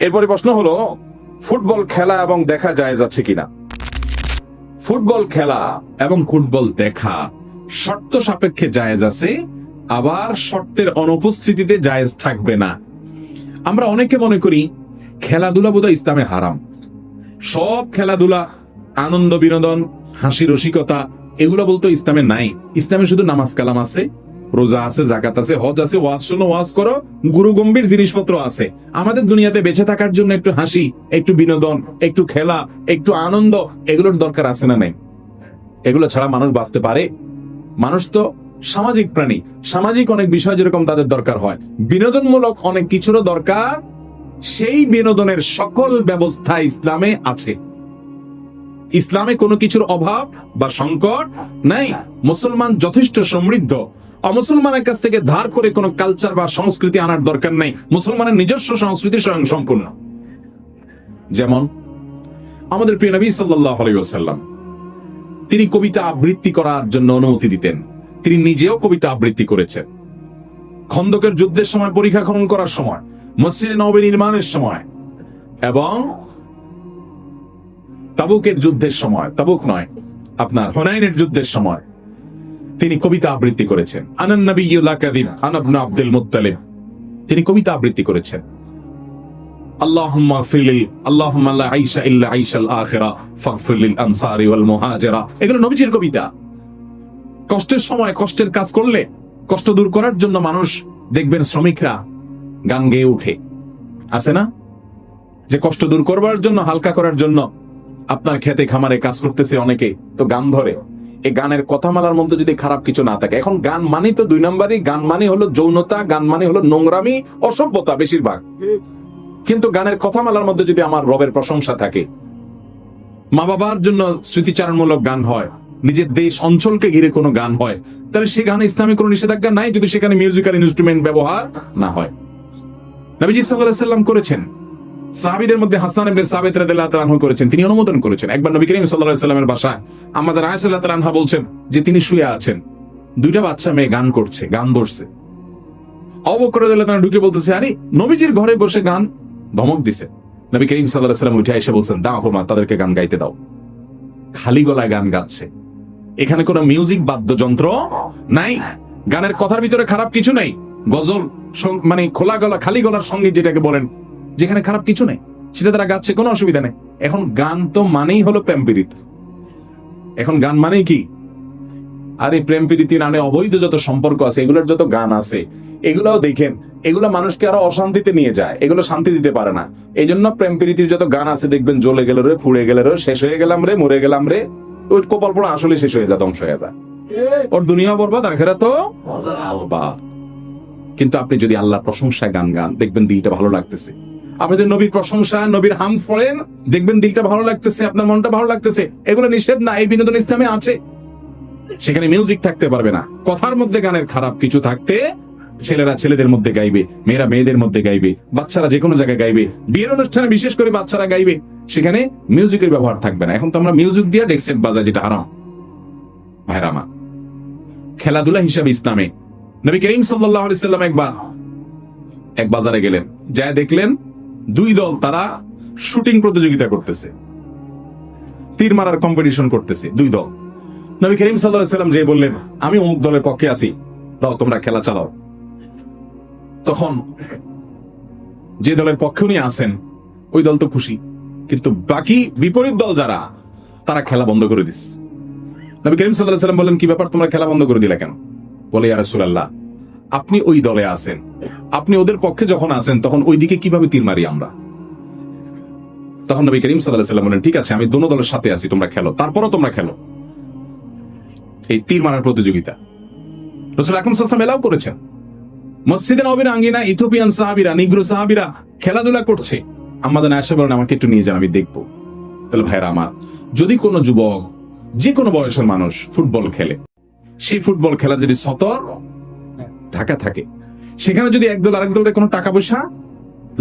এরপরে প্রশ্ন হলো, ফুটবল খেলা এবং দেখা জায়েজ আছে কিনা? ফুটবল খেলা এবং ফুটবল দেখা শর্ত সাপেক্ষে জায়েজ আছে, আবার শর্তের অনুপস্থিতিতে জায়েজ থাকবে না। আমরা অনেকে মনে করি খেলাধুলা বোধহয় ইসলামে হারাম। সব খেলাধুলা, আনন্দ বিনোদন, হাসি রসিকতা, এগুলো বলতো ইসলামে নাই। ইসলামে শুধু নামাজ কালাম আছে, রোজা আছে, জাকাত আছে, হজ আছে, ওয়াজ শোনো, ওয়াজ করো, গুরু গম্ভীর জিনিসপত্র আছে। আমাদের দুনিয়াতে বেঁচে থাকার জন্য একটু হাসি, একটু বিনোদন, একটু খেলা, একটু আনন্দ, এগুলোর দরকার আছে না নাই? এগুলো ছাড়া মানুষ বাঁচতে পারে? মানুষ তো সামাজিক প্রাণী। সামাজিক অনেক বিষয় যেরকম তাদের দরকার হয়, বিনোদনমূলক অনেক কিছুরও দরকার। সেই বিনোদনের সকল ব্যবস্থা ইসলামে আছে। ইসলামে কোনো কিছুর অভাব বা সংকট নাই। মুসলমান যথেষ্ট সমৃদ্ধ। অমুসলমানের কাছ থেকে ধার করে কোনো কালচার বা সংস্কৃতি আনার দরকার নেই। মুসলমানের নিজস্ব সংস্কৃতি স্বয়ং সম্পূর্ণ। যেমন আমাদের প্রিয় নবী সাল্লাল্লাহু আলাইহি ওয়াসাল্লাম, তিনি কবিতা আবৃত্তি করার জন্য অনুমতি দিতেন। তিনি নিজেও কবিতা আবৃত্তি করেছেন। খন্দকের যুদ্ধের সময়, পরীক্ষা খনন করার সময়, মসজিদে নববী নির্মাণের সময়, এবং তাবুকের যুদ্ধের সময়, তাবুক নয়, আপনার হুনাইনের যুদ্ধের সময় তিনি কবিতা আবৃত্তি করেছেন। আনান নাবিয়্যু লা কাযিব আনা ইবনু আব্দুল মুত্তালিব, তিনি কবিতা আবৃত্তি করেছেন। আল্লাহুম্মা আল্লাহুম্মা লা আইশা ইল্লা আইশাল আখিরা ফাগফির লিল আনসারি ওয়াল মুহাজিরা, এগুলো নবীজির কবিতা। কষ্টের সময় কষ্টের কাজ করলে কষ্ট দূর করার জন্য মানুষ দেখবেন শ্রমিকরা গান গেয়ে উঠে, আছে না? যে কষ্ট দূর করবার জন্য, হালকা করার জন্য আপনার খেতে খামারে কাজ করতেছে অনেকে, তো গান ধরে। এই গানের কথামালার মধ্যে যদি খারাপ কিছু না থাকে, এখন গান মানে তো দুই নম্বরই, গান মানে হলো যৌনতা, গান মানে হলো নোংরামি, অসভ্যতা বেশিরভাগ। কিন্তু গানের কথামালার মধ্যে যদি আমার রবের প্রশংসা থাকে, মা বাবার জন্য স্মৃতিচারণমূলক গান হয়, নিজের দেশ অঞ্চলকে ঘিরে কোনো গান হয়, তাহলে সেই গানে ইসলামে কোনো নিষেধাজ্ঞা নাই, যদি সেখানে মিউজিক্যাল ইনস্ট্রুমেন্ট ব্যবহার না হয়। নবীজি সাল্লাল্লাহু আলাইহি ওয়াসাল্লাম করেছেন। সাহাবীদের মধ্যে হাসান ইবনে সাবিত রাদিয়াল্লাহু তাআলা আনহু করেছেন, তিনি অনুমোদন করেছেন। একবার নবী করিম সাল্লাল্লাহু আলাইহি ওয়াসাল্লামের বাসায় আম্মা জান আয়েশা রাদিয়াল্লাহু তাআলা আনহা বলছেন যে তিনি শুয়ে আছেন, দুইটা বাচ্চা মেয়ে গান করছে, গান ধরছে। আবু বকর রাদিয়াল্লাহু তাআলা ঢুকে বলতেছে, আরে নবীজির ঘরে বসে গান, ধমক দিছে। নবী করিম সাল্লাল্লাহু আলাইহি ওয়াসাল্লাম উঠে এসে বলছেন, দাও হুমা, তাদেরকে গান গাইতে দাও। খালি গলায় গান গাচ্ছে, এখানে কোনো মিউজিক বাদ্যযন্ত্র নাই। গানের কথার ভিতরে খারাপ কিছু নেই। গজল মানে খোলা গলা, খালি গলার সঙ্গীত যেটাকে বলেন, যেখানে খারাপ কিছু নেই, সেটা তারা গাচ্ছে, কোনো অসুবিধা নেই। এখন গান তো মানেই হলো প্রেম প্রীতি। এখন গান মানেই কি? আরে প্রেম প্রীতি নামে অবৈধ যত সম্পর্ক আছে, এগুলোর যত গান আছে, এগুলাও দেখেন, এগুলো মানুষকে আরো অশান্তিতে নিয়ে যায়, এগুলো শান্তি দিতে পারে না। এই জন্য প্রেম প্রীতির যত গান আছে দেখবেন, জ্বলে গেল রে, পুড়ে গেল রে, শেষ হয়ে গেলাম রে, মরে গেলাম রে, ওই কপাল পড়া আসলে শেষ হয়ে যায়, ধ্বংস হয়ে যায়, ওর দুনিয়া বরবাদ, আখিরাত তো বরবাদ। কিন্তু আপনি যদি আল্লাহর প্রশংসায় গান গান, দেখবেন দিলটা ভালো লাগতেছে। আপনি যদি নবীর প্রশংসা, নবীর হাম পড়েন, দেখবেন দিলটা ভালো লাগতেছে, আপনার মনটা ভালো লাগতেছে। এগুলো নিষেধ না, এই বিনোদন ইসলামে আছে। সেখানে মিউজিক থাকতে পারবে না। কথার মধ্যে গানের খারাপ কিছু থাকতে, ছেলেরা ছেলেদের মধ্যে গাইবে, মেয়েরা মেয়েদের মধ্যে গাইবে, বাচ্চারা যে কোনো জায়গায় গাইবে, বিয়ের অনুষ্ঠানে বিশেষ করে বাচ্চারা গাইবে, সেখানে মিউজিকের ব্যবহার থাকবে না। এখন তো আমরা মিউজিক দিয়ে ডেক সেট বাজাই, যেটা হারাম। ভাইরামা, খেলাধুলা হিসাবে ইসলামে নবী করিম সাল্লাল্লাহু আলাইহি ওয়াসাল্লাম একবার এক বাজারে গেলেন, যায় দেখলেন দুই দল তারা শুটিং প্রতিযোগিতা করতেছে, তীর মারার কম্পিটিশন করতেছে দুই দল। নবী করিম সাল্লাল্লাহু আলাইহি ওয়াসাল্লাম যে বললেন, আমি অমুক দলের পক্ষে আছি, দাও তোমরা খেলা চালাও। তখন যে দলের পক্ষে উনি আছেন, ওই দল তো খুশি, কিন্তু বাকি বিপরীত দল যারা, তারা খেলা বন্ধ করে দিস। নবী করিম সাল্লাল্লাহু আলাইহি ওয়াসাল্লাম বললেন, কি ব্যাপার, তোমরা খেলা বন্ধ করে দিলে কেন? বলে, ইয়া রাসূলুল্লাহ, আপনি ওই দলে আছেন, আপনি ওদের পক্ষে যখন আছেন, তখন ওই দিকে কিভাবে তীর মারি আমরা? তখন নবী করিম সাল্লাল্লাহু আলাইহি ওয়াসাল্লাম বলেন, ঠিক আছে, আমি দোনো দলের সাথে আছি, তোমরা খেলো। তারপরও তোমরা খেলো এই তীর মারার প্রতিযোগিতা। রাসূল আকরাম সাল্লাল্লাহু আলাইহি ওয়াসাল্লাম এলাও করেছেন। মসজিদে নববীর আঙ্গিনা ইথিওপিয়ান সাহাবীরা, নিগ্রো সাহাবীরা খেলাধুলা করছে। আম্মা জান আয়েশা বলেন, আমাকে একটু নিয়ে যান, আমি দেখবো। তাহলে ভাইরা আমার, যদি কোনো যুবক, যে কোনো বয়সের মানুষ ফুটবল খেলে, সেই ফুটবল খেলা যদি সতর ঢাকা থাকে, সেখানে যদি একদল আরেক দলের কোনো টাকা পয়সা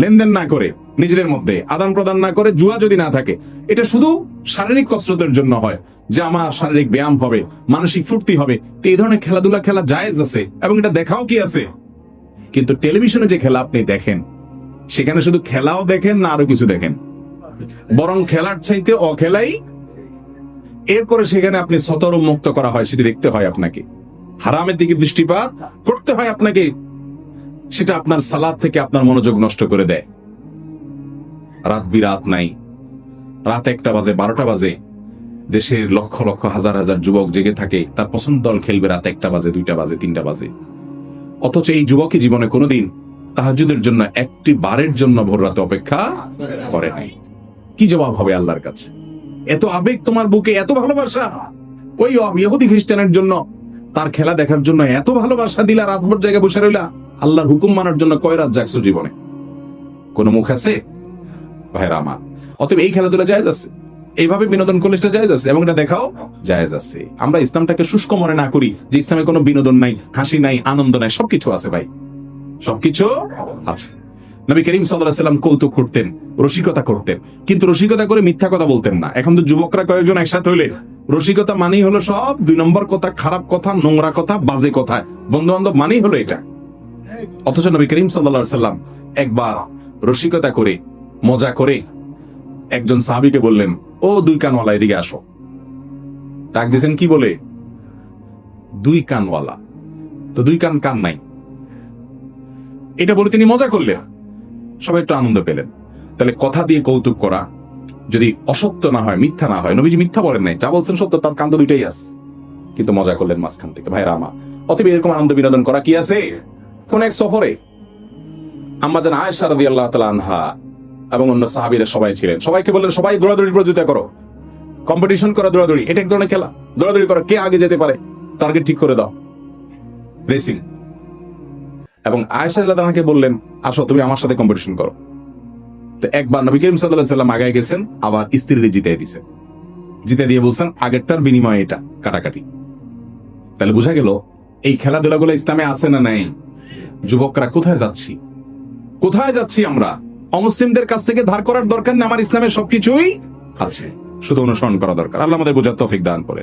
লেনদেন না করে, নিজেদের মধ্যে আদান প্রদান না করে, জুয়া যদি না থাকে, এটা শুধু শারীরিক কসরতের জন্য হয়, যে আমার শারীরিক ব্যায়াম হবে, মানসিক ফুর্তি হবে, তো এই ধরনের খেলাধুলা খেলা জায়েজ আছে, এবং এটা দেখাও কি আছে। কিন্তু টেলিভিশনে যে খেলা আপনি দেখেন, সেখানে শুধু খেলাও দেখেন না আরো কিছু দেখেন, বরং খেলার চাইতে অখেলাই, এরপরে সেখানে আপনি সতর মুক্ত করা হয় সেটি দেখতে হয় আপনাকে, হারামের দিকে দৃষ্টিপাত করতে হয় আপনাকে, সেটা আপনার সালাত থেকে আপনার মনোযোগ নষ্ট করে দেয়। রাত বিরাত নাই, রাত 1টা বাজে 12টা বাজে, দেশের লক্ষ লক্ষ হাজার হাজার যুবক জেগে থাকে, তার পছন্দ দল খেলবে রাত 1টা বাজে 2টা বাজে 3টা বাজে, অথচ এই যুবকই জীবনে কোনোদিন তাহাজ্জুদের জন্য একটি বারের জন্য ভোর রাতে অপেক্ষা করে নাই। কি জবাব হবে আল্লাহর কাছে? এত আবেগ তোমার বুকে, এত ভালোবাসা, ওই ইহুদি খ্রিস্টানের জন্য, তার খেলা দেখার জন্য এত ভালোবাসা দিলা, রাতভর জায়গায় বসে রইলা, আল্লাহর হুকুম মানার জন্য কয় রাত জাগছো জীবনে? কোন মুখ আছে ভাইরা আমার? অতএব এই খেলাধুলা জায়েজ আছে, এইভাবে বিনোদন করলে সেটা জায়েজ আছে, এবং এটা দেখাও জায়েজ আছে। আমরা ইসলামটাকে শুষ্ক মনে না করি যে ইসলামে কোনো বিনোদন নাই, হাসি নাই, আনন্দ নাই, সবকিছু আছে ভাই, সবকিছু আছে। নবী করিম সাল্লাল্লাহু আলাইহি ওয়াসাল্লাম কৌতুক করতেন, রসিকতা করতেন, কিন্তু রসিকতা করে মিথ্যা কথা বলতেন না। এখন তো যুবকরা কয়েকজন একসাথে হইলে রসিকতা মানেই হলো সব 2 নম্বর কথা, খারাপ কথা, নোংরা কথা, বাজে কথা, বন্ধু বান্ধব মানেই হলো এটা। অথচ নবী করিম সাল্লাল্লাহু আলাইহি ওয়াসাল্লাম একবার রসিকতা করে, মজা করে একজন সাহাবীকে বললেন, ও 2 কানওয়ালা এদিকে আসো। ডাক দিয়েছেন কি বলে? 2 কানওয়ালা। তো 2 কান নাই, এটা বলে তিনি মজা করলেন, সবাই একটু আনন্দ পেলেন। তাহলে কথা দিয়ে কৌতুক করা যদি অসত্য না হয়, মিথ্যা না হয়, নবীজি মিথ্যা বলেন নাই, যা বলছেন সত্য, তার কান তো 2টাই আছে, কিন্তু মজা করলেন মাঝখান থেকে। ভাইরা আমার, অতএব এরকম আনন্দ বিনোদন করা কি আছে? কোন এক সফরে আম্মা জান আয়েশা রাদিয়াল্লাহু তাআলা আনহা এবং অন্য সাহাবীরা সবাই ছিলেন, সবাইকে বললেন, সবাই দৌড়াদৌড়ি প্রতিযোগিতা করো, কম্পিটিশন করো, দৌড়াদৌড়ি, এটা এক ধরনের খেলা, দৌড়াদৌড়ি করো, কে আগে যেতে পারে, টার্গেট ঠিক করে দাও, রেসিং। এবং আয়েশা রাদিয়াল্লাহু তাআলাকে বললেন, আসো তুমি আমার সাথে কম্পিটিশন করো। তো একবার নবী করিম সাল্লাল্লাহু আলাইহি ওয়াসাল্লাম আগায় গেছেন, আবার স্ত্রীরে জিতে দিয়েছেন, জিতে দিয়ে বলছেন আগেরটার বিনিময়ে এটা কাটাকাটি। তাহলে বোঝা গেল এই খেলাধুলাগুলো ইসলামে আছে না নাই? যুবকরা কোথায় যাচ্ছি, কোথায় যাচ্ছি আমরা? অমুসলিমদের কাছ থেকে ধার করার দরকার নেই, আমার ইসলামের সবকিছুই আছে, শুধু অনুসরণ করা দরকার। আল্লাহ আমাদের বোঝার তৌফিক দান করেন।